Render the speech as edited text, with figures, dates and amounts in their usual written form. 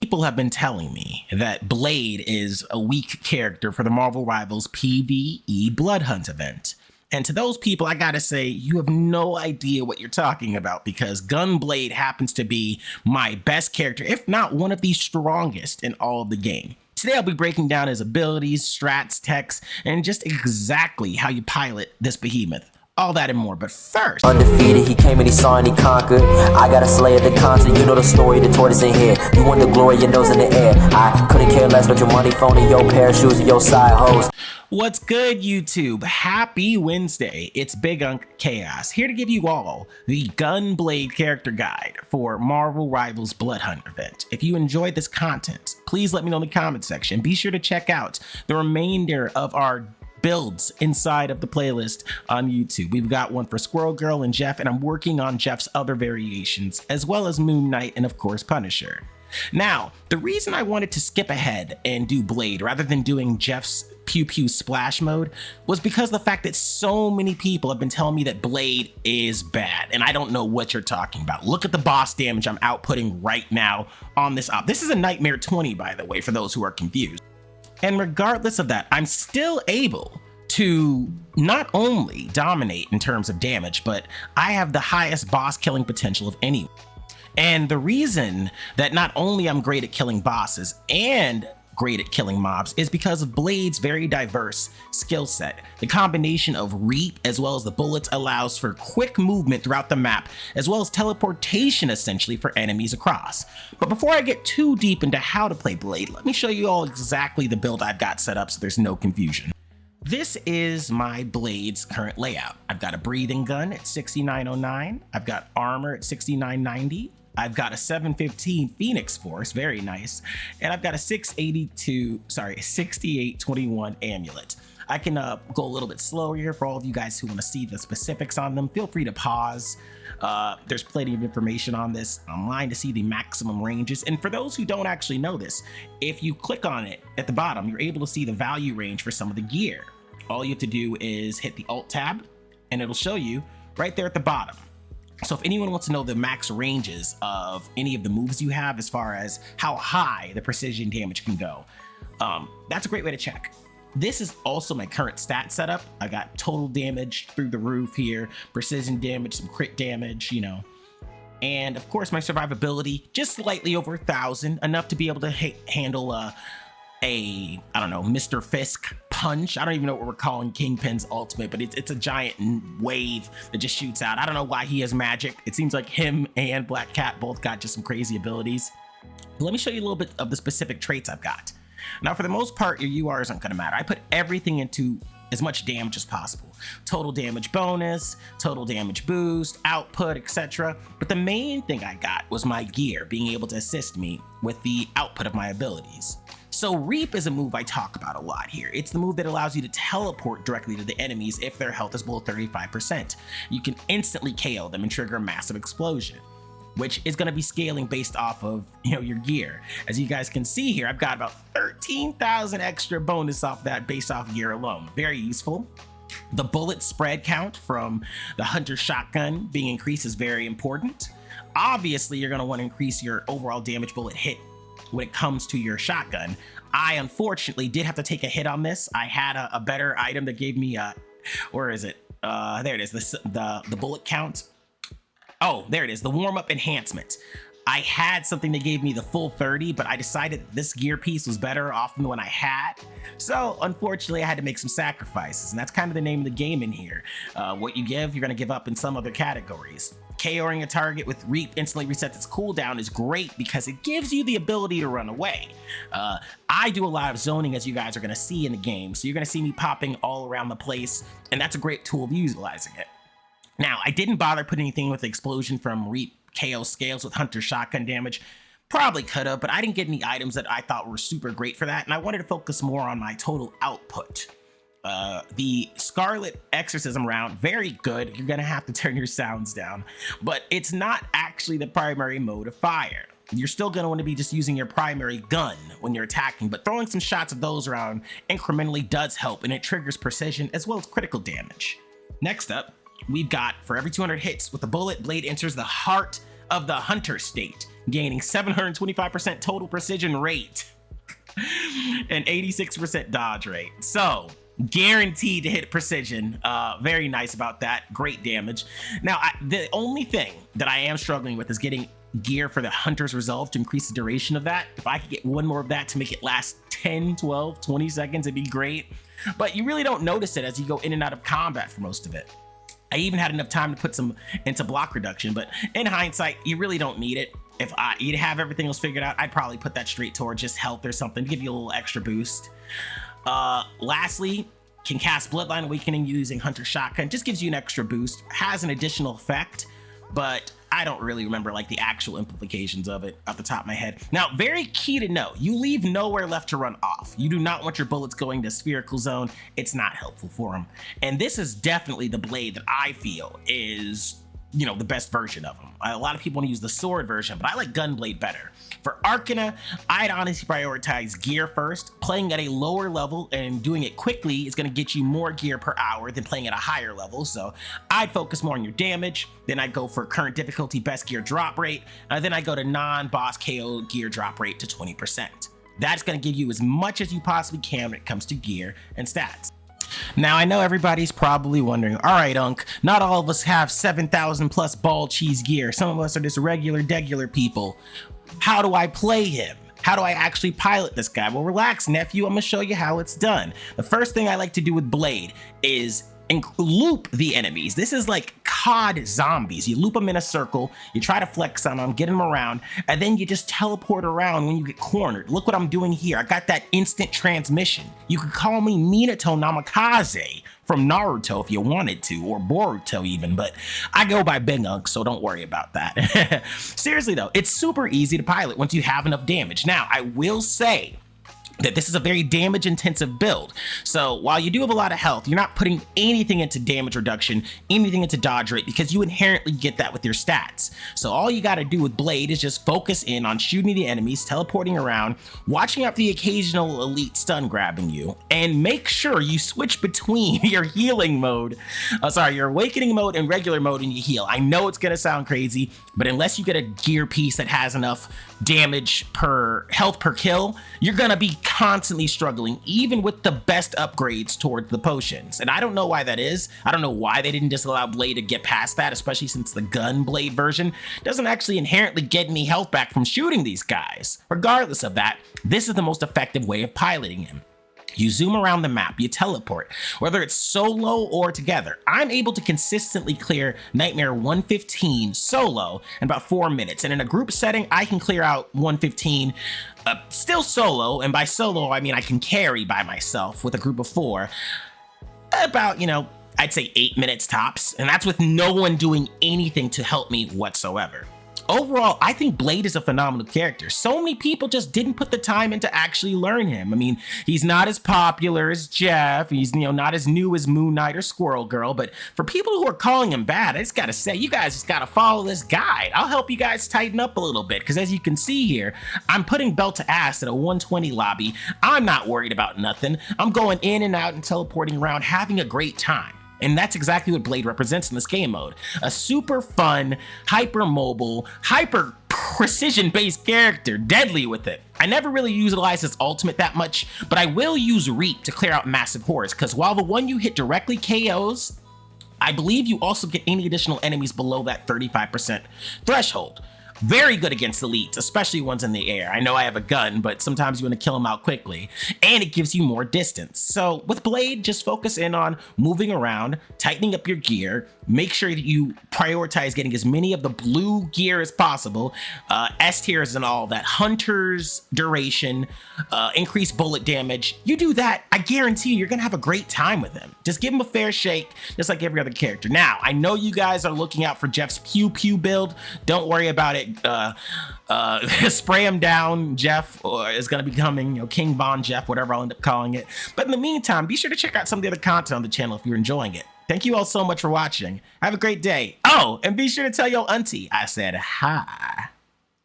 people have been telling me that Blade is a weak character for the Marvel Rivals PvE Blood Hunt event. And to those people, I gotta say, you have no idea what you're talking about, because GUNBLADE happens to be my best character, if not one of the strongest in all of the game. Today I'll be breaking down his abilities, strats, techs, and just exactly how you pilot this behemoth. All that and more, but first... Undefeated, he came and he saw and he conquered. I got a slay at the concert, you know the story, the tortoise in here. You want the glory, your nose in the air. I couldn't care less about your money, phone, and your pair of shoes, and your side hose. What's good, YouTube? Happy Wednesday. It's Big Unk Chaos, here to give you all the GUNBLADE character guide for Marvel Rivals Blood Hunt event. If you enjoyed this content, please let me know in the comment section. Be sure to check out the remainder of our builds inside of the playlist on YouTube. We've got one for Squirrel Girl and Jeff, and I'm working on Jeff's other variations, as well as Moon Knight and of course Punisher. Now, the reason I wanted to skip ahead and do Blade rather than doing Jeff's Pew Pew Splash mode was because of the fact that so many people have been telling me that Blade is bad, and I don't know what you're talking about. Look at the boss damage I'm outputting right now on this op. This is a Nightmare 20, by the way, for those who are confused. And regardless of that, I'm still able to not only dominate in terms of damage, but I have the highest boss killing potential of anyone. And the reason that not only I'm great at killing bosses and great at killing mobs is because of Blade's very diverse skill set. The combination of Reap as well as the bullets allows for quick movement throughout the map, as well as teleportation essentially for enemies across. But before I get too deep into how to play Blade, let me show you all exactly the build I've got set up so there's no confusion. This is my Blade's current layout. I've got a breathing gun at 6909. I've got armor at 6990. I've got a 715 Phoenix Force, very nice, and I've got a 6821 amulet. I can go a little bit slower here for all of you guys who want to see the specifics on them. Feel free to pause. There's plenty of information on this online to see the maximum ranges. And for those who don't actually know this, if you click on it at the bottom, you're able to see the value range for some of the gear. All you have to do is hit the Alt tab and it'll show you right there at the bottom. So if anyone wants to know the max ranges of any of the moves you have as far as how high the precision damage can go, that's a great way to check. This is also my current stat setup. I got total damage through the roof here, precision damage, some crit damage, you know. And of course my survivability, just slightly over 1,000, enough to be able to handle I don't know, Mr. Fisk punch. I don't even know what we're calling Kingpin's ultimate, but it's a giant wave that just shoots out. I don't know why he has magic. It seems like him and Black Cat both got just some crazy abilities. But let me show you a little bit of the specific traits I've got. Now, for the most part, your UR isn't going to matter. I put everything into as much damage as possible. Total damage bonus, total damage boost, output, etc. But the main thing I got was my gear being able to assist me with the output of my abilities. So Reap is a move I talk about a lot here. It's the move that allows you to teleport directly to the enemies if their health is below 35%. You can instantly KO them and trigger a massive explosion, which is going to be scaling based off of, you know, your gear. As you guys can see here, I've got about 13,000 extra bonus off that based off gear alone. Very useful. The bullet spread count from the Hunter shotgun being increased is very important. Obviously, you're going to want to increase your overall damage bullet hit when it comes to your shotgun. I unfortunately did have to take a hit on this. I had a better item that gave me where is it? There it is, the bullet count. Oh, there it is, the warm-up enhancement. I had something that gave me the full 30, but I decided this gear piece was better off than the one I had. So unfortunately, I had to make some sacrifices, and that's kind of the name of the game in here. What you give, you're gonna give up in some other categories. KOing a target with Reap instantly resets its cooldown is great because it gives you the ability to run away. I do a lot of zoning, as you guys are gonna see in the game, so you're gonna see me popping all around the place, and that's a great tool of utilizing it. Now, I didn't bother putting anything with the explosion from Reap KO scales with Hunter shotgun damage. Probably could have, but I didn't get any items that I thought were super great for that, and I wanted to focus more on my total output. The Scarlet Exorcism round, very good. You're gonna have to turn your sounds down, but it's not actually the primary mode of fire. You're still gonna want to be just using your primary gun when you're attacking, but throwing some shots of those around incrementally does help, and it triggers precision as well as critical damage. Next up, we've got for every 200 hits with the bullet, Blade enters the heart of the Hunter state. gaining 725% total precision rate and 86% dodge rate. So guaranteed to hit precision. Very nice about that. Great damage. Now, the only thing that I am struggling with is getting gear for the Hunter's Resolve to increase the duration of that. If I could get one more of that to make it last 10, 12, 20 seconds, it'd be great. But you really don't notice it as you go in and out of combat for most of it. I even had enough time to put some into block reduction, but in hindsight, you really don't need it. If you'd have everything else figured out, I'd probably put that straight toward just health or something to give you a little extra boost. Lastly, can cast Bloodline Awakening using Hunter Shotgun. Just gives you an extra boost, has an additional effect, but I don't really remember like the actual implications of it off the top of my head. Now, very key to know, you leave nowhere left to run off. You do not want your bullets going to spherical zone. It's not helpful for them. And this is definitely the blade that I feel is, you know, the best version of them. A lot of people want to use the sword version, but I like Gunblade better. For Arcana, I'd honestly prioritize gear first. Playing at a lower level and doing it quickly is going to get you more gear per hour than playing at a higher level. So I'd focus more on your damage. Then I'd go for current difficulty, best gear drop rate. Then I go to non-boss KO gear drop rate to 20%. That's going to give you as much as you possibly can when it comes to gear and stats. Now, I know everybody's probably wondering, all right, Unc, not all of us have 7,000 plus ball cheese gear. Some of us are just degular people. How do I play him? How do I actually pilot this guy? Well, relax, nephew. I'm gonna show you how it's done. The first thing I like to do with Blade is loop the enemies. This is like COD zombies. You loop them in a circle, you try to flex on them, get them around, and then you just teleport around when you get cornered. Look what I'm doing here. I got that instant transmission. You could call me Minato Namikaze from Naruto if you wanted to, or Boruto even, but I go by Big Unk, so don't worry about that. Seriously though, it's super easy to pilot once you have enough damage. Now, I will say that this is a very damage intensive build. So while you do have a lot of health, you're not putting anything into damage reduction, anything into dodge rate, because you inherently get that with your stats. So all you gotta do with Blade is just focus in on shooting the enemies, teleporting around, watching out for the occasional elite stun grabbing you, and make sure you switch between your healing mode, your awakening mode and regular mode when you heal. I know it's gonna sound crazy, but unless you get a gear piece that has enough damage per health per kill, you're gonna be constantly struggling, even with the best upgrades towards the potions. And I don't know why that is. I don't know why they didn't just allow Blade to get past that, especially since the Gunblade version doesn't actually inherently get any health back from shooting these guys. Regardless of that, this is the most effective way of piloting him. You zoom around the map, you teleport, whether it's solo or together. I'm able to consistently clear Nightmare 115 solo in about 4 minutes. And in a group setting, I can clear out 115 still solo. And by solo, I mean I can carry by myself with a group of 4 about, I'd say 8 minutes tops. And that's with no one doing anything to help me whatsoever. Overall, I think Blade is a phenomenal character. So many people just didn't put the time in to actually learn him. I mean, he's not as popular as Jeff. He's, not as new as Moon Knight or Squirrel Girl. But for people who are calling him bad, I just gotta say, you guys just gotta follow this guide. I'll help you guys tighten up a little bit. Because as you can see here, I'm putting belt to ass at a 120 lobby. I'm not worried about nothing. I'm going in and out and teleporting around, having a great time. And that's exactly what Blade represents in this game mode. A super fun, hyper mobile, hyper precision based character, deadly with it. I never really utilize his ultimate that much, but I will use Reap to clear out massive hordes, because while the one you hit directly KOs, I believe you also get any additional enemies below that 35% threshold. Very good against elites, especially ones in the air. I know I have a gun, but sometimes you want to kill them out quickly, and it gives you more distance. So with Blade, just focus in on moving around, tightening up your gear, make sure that you prioritize getting as many of the blue gear as possible, S tiers and all that, Hunter's duration, increased bullet damage. You do that, I guarantee you're gonna have a great time with him. Just give him a fair shake, just like every other character. Now, I know you guys are looking out for Jeff's pew pew build. Don't worry about it. Spray him down, Jeff, or is going to be coming, King Von Jeff, whatever I'll end up calling it. But in the meantime, be sure to check out some of the other content on the channel if you're enjoying it. Thank you all so much for watching. Have a great day. Oh, and be sure to tell your auntie I said hi.